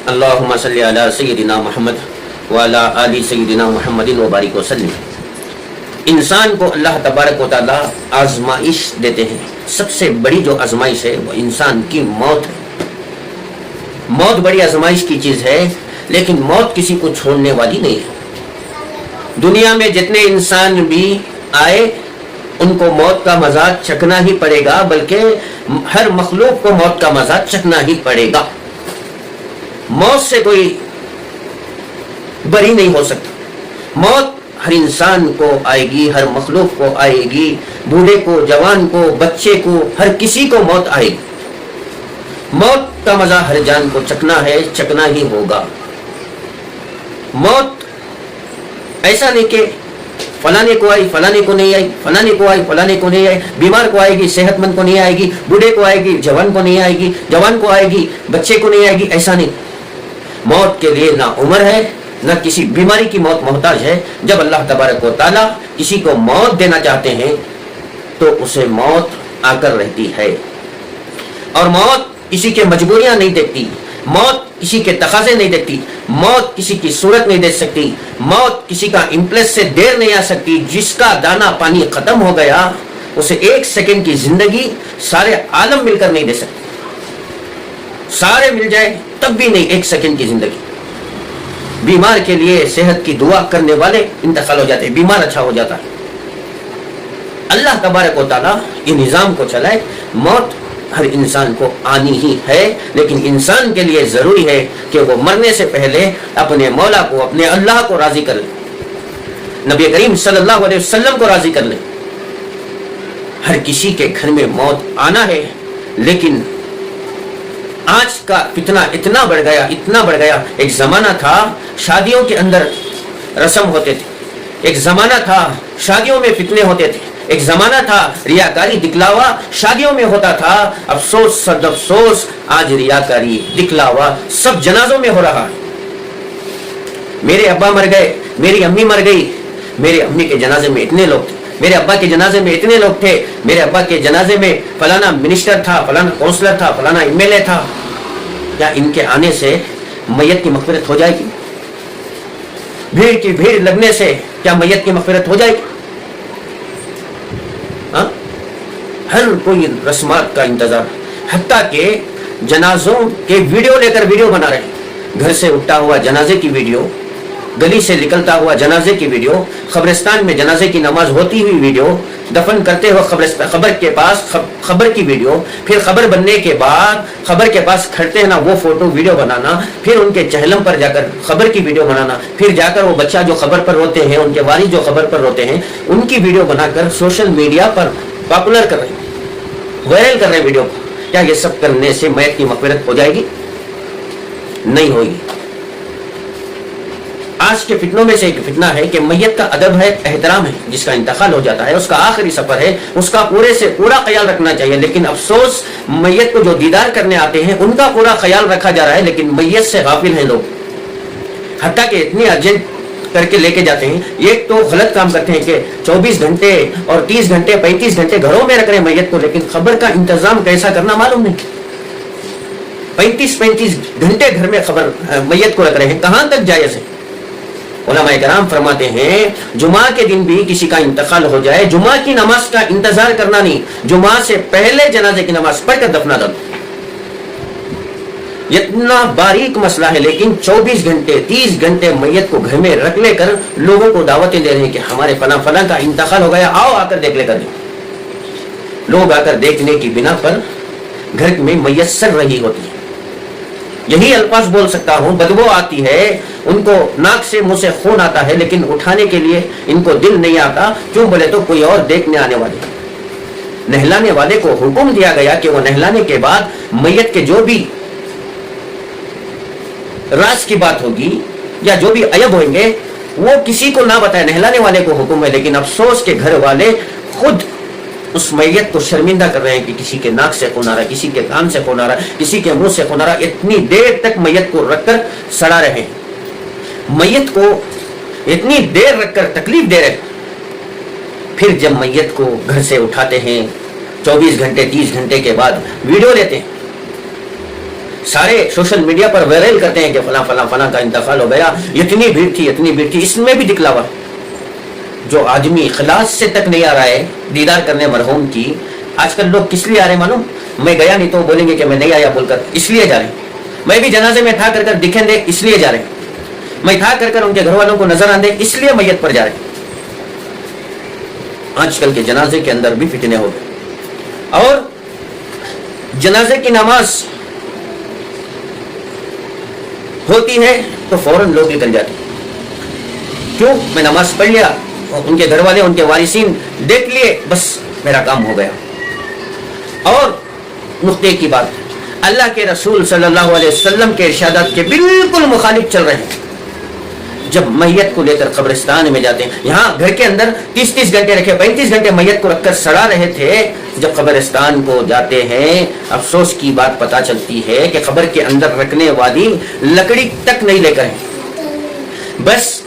اللہم صلی علی سیدنا محمد وعلی آل سیدنا محمد وبارک وسلم۔ انسان کو اللہ تبارک و تعالی آزمائش دیتے ہیں، سب سے بڑی جو آزمائش ہے وہ انسان کی موت ہے۔ موت بڑی آزمائش کی چیز ہے، لیکن موت کسی کو چھوڑنے والی نہیں ہے۔ دنیا میں جتنے انسان بھی آئے ان کو موت کا مزہ چکھنا ہی پڑے گا، بلکہ ہر مخلوق کو موت کا مزہ چکھنا ہی پڑے گا۔ موت سے کوئی بری نہیں ہو سکتا۔ موت ہر انسان کو آئے گی، ہر مخلوق کو آئے گی، بوڑھے کو، جوان کو، بچے کو، ہر کسی کو موت آئے گی۔ موت کا مزہ ہر جان کو چکھنا ہے، چکھنا ہی ہوگا۔ موت ایسا نہیں کہ فلانے کو آئی فلانے کو نہیں آئی، فلانے کو آئی فلانے کو نہیں آئی، بیمار کو آئے گی صحت مند کو نہیں آئے گی، بوڑھے کو آئے گی جوان کو نہیں آئے گی، جوان کو آئے گی بچے کو نہیں آئے گی، ایسا نہیں۔ موت کے لیے نہ عمر ہے نہ کسی بیماری کی موت محتاج ہے۔ جب اللہ تبارک و تعالی کسی کو موت دینا چاہتے ہیں تو اسے موت آ کر رہتی ہے، اور موت کسی کے مجبوریاں نہیں دیکھتی، موت کسی کے تقاضے نہیں دیکھتی، موت کسی کی صورت نہیں دیکھ سکتی، موت کسی کا امپلس سے دیر نہیں آ سکتی۔ جس کا دانا پانی ختم ہو گیا اسے ایک سیکنڈ کی زندگی سارے عالم مل کر نہیں دے سکتے، سارے مل جائے تب بھی نہیں، ایک سیکنڈ کی زندگی۔ بیمار کے لیے صحت کی دعا کرنے والے انتقال ہو جاتے ہیں، بیمار اچھا ہو جاتا ہے۔ اللہ تبارک و تعالیٰ یہ نظام کو چلائے، موت ہر انسان کو آنی ہی ہے، لیکن انسان کے لیے ضروری ہے کہ وہ مرنے سے پہلے اپنے مولا کو، اپنے اللہ کو راضی کر لے، نبی کریم صلی اللہ علیہ وسلم کو راضی کر لے۔ ہر کسی کے گھر میں موت آنا ہے، لیکن آج کا فتنہ اتنا بڑھ گیا، اتنا بڑھ گیا۔ ایک زمانہ تھا شادیوں کے اندر رسم ہوتے تھے، ایک زمانہ تھا شادیوں میں فتنے ہوتے تھے، ایک زمانہ تھا ریاکاری دکھلاوا شادیوں میں ہوتا تھا۔ افسوس صد افسوس، آج ریاکاری دکھلاوا سب جنازوں میں ہو رہا ہے۔ میرے ابا مر گئے، میری امی مر گئی، میرے امی کے جنازے میں اتنے لوگ تھے، میرے ابا کے جنازے میں اتنے لوگ تھے، میرے ابا کے جنازے میں فلانا منسٹر تھا، فلانا کونسلر تھا، فلانا ایم ایل اے تھا۔ کیا ان کے آنے سے میت کی مغفرت ہو جائے گی؟ بھیڑ کی بھیڑ لگنے سے کیا میت کی مغفرت ہو جائے گی؟ ہر کوئی رسمات کا انتظار، حتیٰ کہ جنازوں کے ویڈیو لے کر ویڈیو بنا رہے ہیں۔ گھر سے اٹھا ہوا جنازے کی ویڈیو، گلی سے نکلتا ہوا جنازے کی ویڈیو، قبرستان میں جنازے کی نماز ہوتی ہوئی ویڈیو، دفن کرتے ہوئے قبر کے پاس خبر کی ویڈیو، پھر خبر بننے کے بعد خبر کے پاس کھڑتے ہیں نا وہ فوٹو ویڈیو بنانا، پھر ان کے چہلم پر جا کر خبر کی ویڈیو بنانا، پھر جا کر وہ بچہ جو خبر پر روتے ہیں، ان کے والد جو خبر پر روتے ہیں، ان کی ویڈیو بنا کر سوشل میڈیا پر پاپولر کر رہے ہیں، وائرل کر رہے ہیں ویڈیو کو۔ کیا یہ سب کرنے سے میت کی مغفرت ہو جائے گی؟ نہیں ہوگی۔ آج کے فتنوں میں سے ایک فتنہ ہے کہ میت کا ادب ہے، احترام ہے، جس کا انتقال ہو جاتا ہے اس کا آخری سفر ہے، اس کا پورے سے پورا خیال رکھنا چاہیے، لیکن افسوس میت کو جو دیدار کرنے آتے ہیں ان کا پورا خیال رکھا جا رہا ہے، لیکن میت سے غافل ہیں لوگ، حتیٰ کہ اتنی ارجنٹ کر کے لے کے جاتے ہیں۔ ایک تو غلط کام کرتے ہیں کہ 24 گھنٹے اور 30 گھنٹے 35 گھنٹے گھروں میں رکھ رہے ہیں میت کو، لیکن خبر کا انتظام کیسا کرنا معلوم نہیں۔ 35 گھنٹے گھر میں خبر میت کو رکھ رہے ہیں، کہاں تک جائز ہے؟ علماء کرام فرماتے ہیں جمعہ کے دن بھی کسی کا انتقال ہو جائے، جمعہ کی نماز کا انتظار کرنا نہیں، جمعہ سے پہلے جنازے کی نماز پڑھ کر دفنا دو۔ اتنا باریک مسئلہ ہے، لیکن 24 گھنٹے 30 گھنٹے میت کو گھر میں رکھ لے کر لوگوں کو دعوتیں دے رہے ہیں کہ ہمارے فلاں فلاں کا انتقال ہو گیا، آؤ آ کر دیکھ لے کر۔ لوگ آ کر دیکھنے کی بنا پر گھر میں میت سر رہی ہوتی ہے۔ یہی الفاظ بول سکتا ہوں، بدبو آتی ہے، ان کو ناک سے منہ سے خون آتا ہے، لیکن اٹھانے کے لیے ان کو دل نہیں آتا۔ کیوں بولے تو کوئی اور دیکھنے آنے والے، نہلانے والے کو حکم دیا گیا کہ وہ نہلانے کے بعد میت کے جو بھی راز کی بات ہوگی یا جو بھی عیب ہوئیں گے وہ کسی کو نہ بتائے، نہلانے والے کو حکم ہے، لیکن افسوس کے گھر والے خود اس میت کو شرمندہ کر رہے ہیں کہ کسی کے ناک سے خون آ رہا ہے، کسی کے کان سے خون آ رہا ہے، کسی کے منہ سے خون آ رہا ہے، اتنی دیر تک میت کو رکھ کر سڑا رہے ہیں، میت کو اتنی دیر رکھ کر تکلیف دے رہے ہیں۔ پھر جب میت کو گھر سے اٹھاتے ہیں 24 گھنٹے 30 گھنٹے کے بعد ویڈیو لیتے ہیں، سارے سوشل میڈیا پر وائرل کرتے ہیں کہ فلاں فلاں فلاں کا انتقال ہو گیا، اتنی بھیڑ تھی اتنی بھیڑ تھی، اس میں بھی دکھلاوا۔ جو آدمی اخلاص سے تک نہیں آ رہا ہے دیدار کرنے مرحوم کی، آج کل لوگ کس لیے آ رہے ہیں معلوم؟ میں گیا نہیں تو بولیں گے کہ میں نہیں آیا بول کر، اس لیے جا رہے ہیں۔ میں بھی جنازے میں تھا کر دکھیں دے اس لیے جا رہے ہیں، میں تھا کر ان کے گھر والوں کو نظر آندے اس لیے میت پر جا رہے ہیں۔ آج کل کے جنازے کے اندر بھی فتنے ہو گئے، اور جنازے کی نماز ہوتی ہے تو فوراً لوگ نکل جاتے ہیں۔ کیوں؟ میں نماز پڑھ لیا، ان کے گھر والے ان کے وارثین دیکھ لیے، بس میرا کام ہو گیا۔ اور نقطے کی بات، اللہ کے رسول صلی اللہ علیہ وسلم کے ارشادات کے بالکل مخالف چل رہے ہیں۔ جب میت کو لے کر قبرستان میں جاتے ہیں، یہاں گھر کے اندر 30 گھنٹے رکھے، 35 گھنٹے میت کو رکھ کر سڑا رہے تھے، جب قبرستان کو جاتے ہیں افسوس کی بات پتہ چلتی ہے کہ قبر کے اندر رکھنے والی لکڑی تک نہیں لے کر ہیں، بس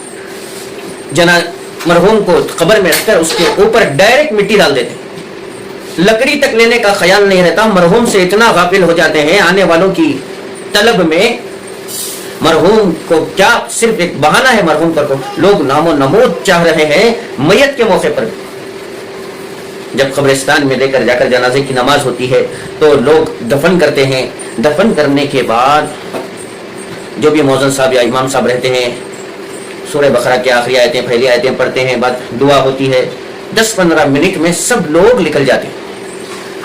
مرحوم کو قبر میں رکھ کر اس کے اوپر ڈائریکٹ مٹی ڈال دیتے ہیں، لکڑی تک لینے کا خیال نہیں رہتا۔ مرحوم سے اتنا غافل ہو جاتے ہیں آنے والوں کی طلب میں، مرحوم کو کیا صرف ایک بہانہ ہے مرحوم پر کو لوگ نام و نمود چاہ رہے ہیں میت کے موقع پر۔ جب قبرستان میں لے کر جا کر جنازے کی نماز ہوتی ہے تو لوگ دفن کرتے ہیں، دفن کرنے کے بعد جو بھی مؤذن صاحب یا امام صاحب رہتے ہیں سورہ بقرہ کی آخری آیتیں پہلی آیتیں پڑھتے ہیں، بعد دعا ہوتی ہے، 10-15 منٹ میں سب لوگ نکل جاتے ہیں۔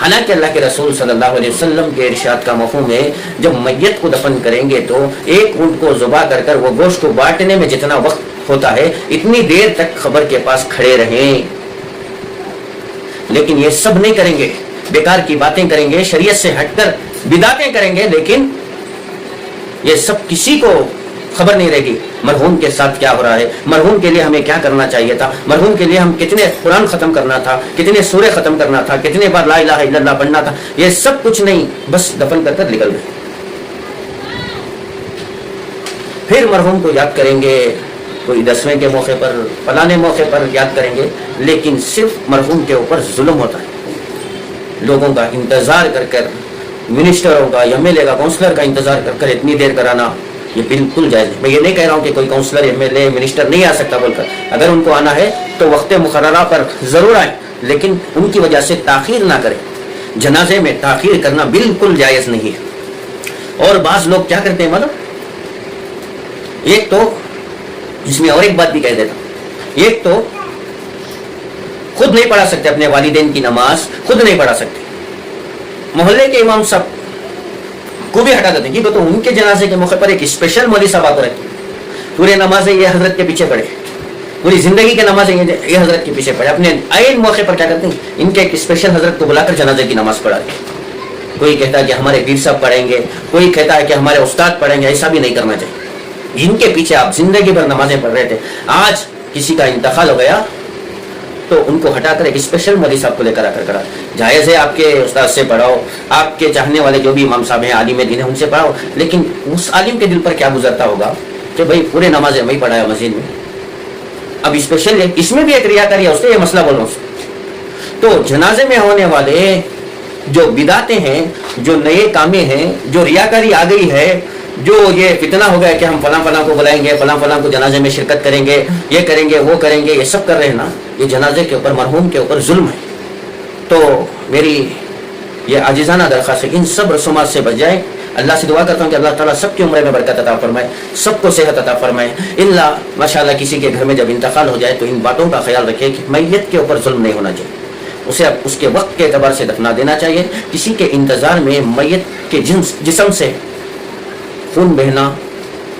حالانکہ اللہ کے رسول صلی اللہ علیہ وسلم کے ارشاد کا مفہوم ہے جب میت کو دفن کریں گے تو ایک اونٹ کو ذبح کر کر وہ گوشت کو بانٹنے میں جتنا وقت ہوتا ہے اتنی دیر تک قبر کے پاس کھڑے رہیں، لیکن یہ سب نہیں کریں گے، بیکار کی باتیں کریں گے، شریعت سے ہٹ کر بدعتیں کریں گے، لیکن یہ سب کسی کو خبر نہیں رہے گی مرحوم کے ساتھ کیا ہو رہا ہے، مرحوم کے لیے ہمیں کیا کرنا چاہیے تھا، مرحوم کے لیے ہم کتنے قرآن ختم کرنا تھا، کتنے سورے ختم کرنا تھا، کتنے بار لا الہ الا اللہ پڑھنا تھا، یہ سب کچھ نہیں، بس دفن کر کر نکل گئے۔ پھر مرحوم کو یاد کریں گے، کوئی 10ویں کے موقع پر فلانے موقع پر یاد کریں گے، لیکن صرف مرحوم کے اوپر ظلم ہوتا ہے۔ لوگوں کا انتظار کر کر، منسٹروں کا، ایم ایل اے کا، کونسلر کا انتظار کر کر اتنی دیر کرانا یہ بالکل جائز ہے۔ میں یہ نہیں کہہ رہا ہوں کہ کوئی councillor, M L A, minister نہیں آ سکتا بول کر، اگر ان کو آنا ہے تو وقت مقررہ پر ضرور آئے، لیکن ان کی وجہ سے تاخیر نہ کریں۔ جنازے میں تاخیر کرنا بالکل جائز نہیں ہے۔ اور بعض لوگ کیا کرتے ہیں معلوم؟ ایک تو اس میں اور ایک بات بھی کہہ دیتا ہوں، ایک تو خود نہیں پڑھا سکتے اپنے والدین کی نماز، خود نہیں پڑھا سکتے، محلے کے امام صاحب کو بھی ہٹا دیتے ہیں کہ تو ان کے جنازے کے موقع پر ایک اسپیشل مولوی صاحب آتے رہتے ہیں، پورے نمازیں یہ حضرت کے پیچھے پڑے، پوری زندگی کے نمازیں یہ حضرت کے پیچھے پڑے، اپنے عین موقع پر کیا کرتے ہیں ان کے ایک اسپیشل حضرت کو بلا کر جنازے کی نماز پڑھاتے ہیں۔ کوئی کہتا ہے کہ ہمارے پیر صاحب پڑھیں گے، کوئی کہتا ہے کہ ہمارے استاد پڑھیں گے، ایسا بھی نہیں کرنا چاہیے۔ جن کے پیچھے آپ زندگی بھر نمازیں پڑھ رہے تھے، آج کسی کا انتقال ہو گیا تو ان کو ہٹا کر ایک اسپیشل مولوی صاحب کو لے کر آ کر کرا، جائز ہے آپ کے استاد سے پڑھاؤ، آپ کے چاہنے والے جو بھی امام صاحب ہیں، عالم دین ہیں، ان سے پڑھاؤ، لیکن اس عالم کے دل پر کیا گزرتا ہوگا کہ بھائی پورے نمازیں میں پڑھایا مسجد میں، اب اسپیشل اس میں بھی ایک ریاکاری ہے، اس سے یہ مسئلہ بول رہا ہوں۔ تو جنازے میں ہونے والے جو بدعتیں ہیں، جو نئے کامیں ہیں، جو ریاکاری آ گئی ہے، جو یہ فتنہ ہو گیا کہ ہم فلاں فلاں کو بلائیں گے، فلاں فلاں کو جنازے میں شرکت کریں گے، یہ کریں گے، وہ کریں گے، یہ سب کر رہے ہیں نا، یہ جنازے کے اوپر، مرحوم کے اوپر ظلم ہے۔ تو میری یہ عاجزانہ درخواست ہے کہ ان سب رسومات سے بچ جائیں۔ اللہ سے دعا کرتا ہوں کہ اللہ تعالیٰ سب کی عمر میں برکت عطا فرمائے، سب کو صحت عطا فرمائے۔ اللہ ماشاءاللہ کسی کے گھر میں جب انتقال ہو جائے تو ان باتوں کا خیال رکھے کہ میت کے اوپر ظلم نہیں ہونا چاہیے، اسے اب اس کے وقت کے اعتبار سے دفنا دینا چاہیے۔ کسی کے انتظار میں میت کے جسم سے خون بہنا،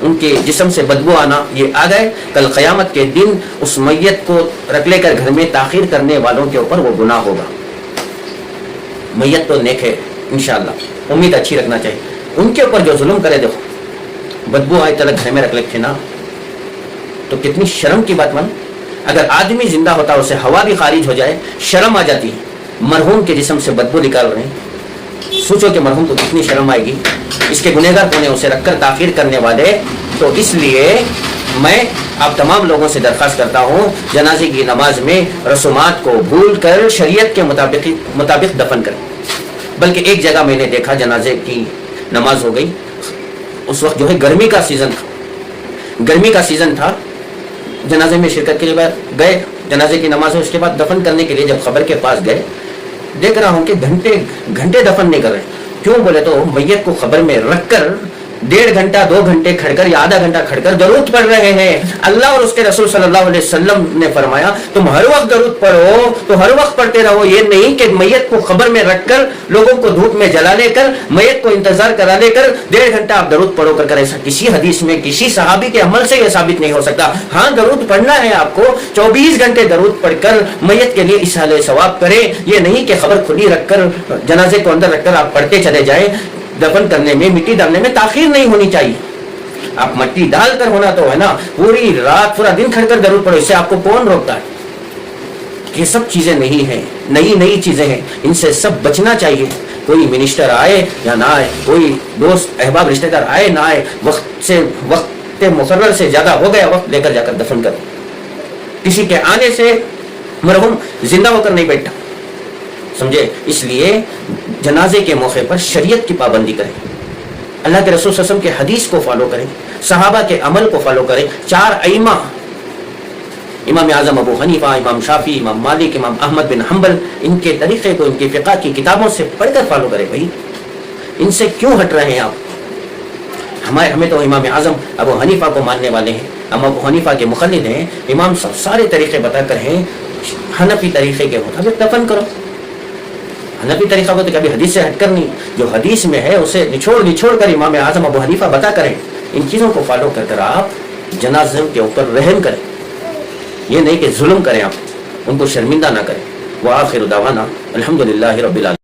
ان کے جسم سے بدبو آنا، یہ آ گئے، کل قیامت کے دن اس میت کو رکھ لے کر گھر میں تاخیر کرنے والوں کے اوپر وہ گناہ ہوگا۔ میت تو نیک ہے انشاءاللہ، امید اچھی رکھنا چاہیے، ان کے اوپر جو ظلم کرے، دیکھو بدبو آئے تلک گھر میں رکھ لیتے نا، تو کتنی شرم کی بات مان۔ اگر آدمی زندہ ہوتا اسے ہوا بھی خارج ہو جائے شرم آ جاتی ہے، مرحوم کے جسم سے بدبو نکال رہے ہیں، سوچو کہ مرحوم کو کتنی شرم آئے گی، اس کے گنہگار کون ہیں، اسے رکھ کر تاخیر کرنے والے۔ تو اس لیے میں آپ تمام لوگوں سے درخواست کرتا ہوں جنازے کی نماز میں رسومات کو بھول کر شریعت کے مطابق دفن کریں۔ بلکہ ایک جگہ میں نے دیکھا جنازے کی نماز ہو گئی، اس وقت جو ہے گرمی کا سیزن تھا. جنازے میں شرکت کے لیے گئے, جنازے کی نماز ہے, اس کے بعد دفن کرنے کے لیے جب قبر کے پاس گئے, دیکھ رہا ہوں کہ گھنٹے دفن نہیں کر رہے. کیوں بولے تو میت کو قبر میں رکھ کر 1.5 گھنٹہ 2 گھنٹے کھڑ کر یا آدھا گھنٹہ کھڑ کر درود پڑھ رہے ہیں. اللہ اور اس کے رسول صلی اللہ علیہ وسلم نے فرمایا تم ہر وقت درود پڑھو تو ہر وقت پڑھتے رہو, یہ نہیں کہ میت کو قبر میں رکھ کر لوگوں کو دھوپ میں جلا لے کر میت کو انتظار کرا لے کر 1.5 گھنٹہ آپ درود پڑھو کر. ایسا کسی حدیث میں کسی صحابی کے عمل سے یہ ثابت نہیں ہو سکتا. ہاں درود پڑھنا ہے آپ کو, 24 گھنٹے درود پڑھ کر میت کے لیے اصالہ ثواب کریں. یہ نہیں کہ خبر کھلی رکھ کر جنازے کو اندر رکھ کر آپ پڑھتے چلے جائیں. دفن کرنے میں مٹی ڈالنے میں تاخیر نہیں ہونی چاہیے. آپ مٹی ڈال کر ہونا تو ہے نا, پوری رات پورا دن کھڑ کر درود پڑھو, اس سے آپ کو کون روکتا ہے؟ یہ سب چیزیں نہیں ہیں, نئی چیزیں ہیں, ان سے سب بچنا چاہیے. کوئی منسٹر آئے یا نہ آئے, کوئی دوست احباب رشتہ دار آئے نہ آئے, وقت مقرر سے زیادہ ہو گیا وقت لے کر جا کر دفن کرو. کسی کے آنے سے مرحوم زندہ ہو کر نہیں بیٹھا, سمجھے؟ اس لیے جنازے کے موقع پر شریعت کی پابندی کریں, اللہ کے رسول صلی اللہ علیہ وسلم کے حدیث کو فالو کریں, صحابہ کے عمل کو فالو کریں. 4 ائمہ, امام اعظم ابو حنیفہ, امام شافعی, امام مالک, امام احمد بن حنبل, ان کے طریقے کو ان کی فقہ کی کتابوں سے پڑھ کر فالو کریں. بھائی ان سے کیوں ہٹ رہے ہیں آپ؟ ہمیں تو امام اعظم ابو حنیفہ کو ماننے والے ہیں, ہم ابو حنیفہ کے مقلد ہیں. امام سارے طریقے بتا کر ہیں, حنفی طریقے کے مطابق دفن کرو. حنفی طریقہ کو تو کبھی حدیث سے ہٹ کر نہیں, جو حدیث میں ہے اسے نچوڑ کر امام اعظم ابو حنیفہ بتا کریں. ان چیزوں کو فالو کر کر آپ جنازے کے اوپر رحم کریں, یہ نہیں کہ ظلم کریں, آپ ان کو شرمندہ نہ کریں. وآخر دعوانا الحمدللہ رب العالمین.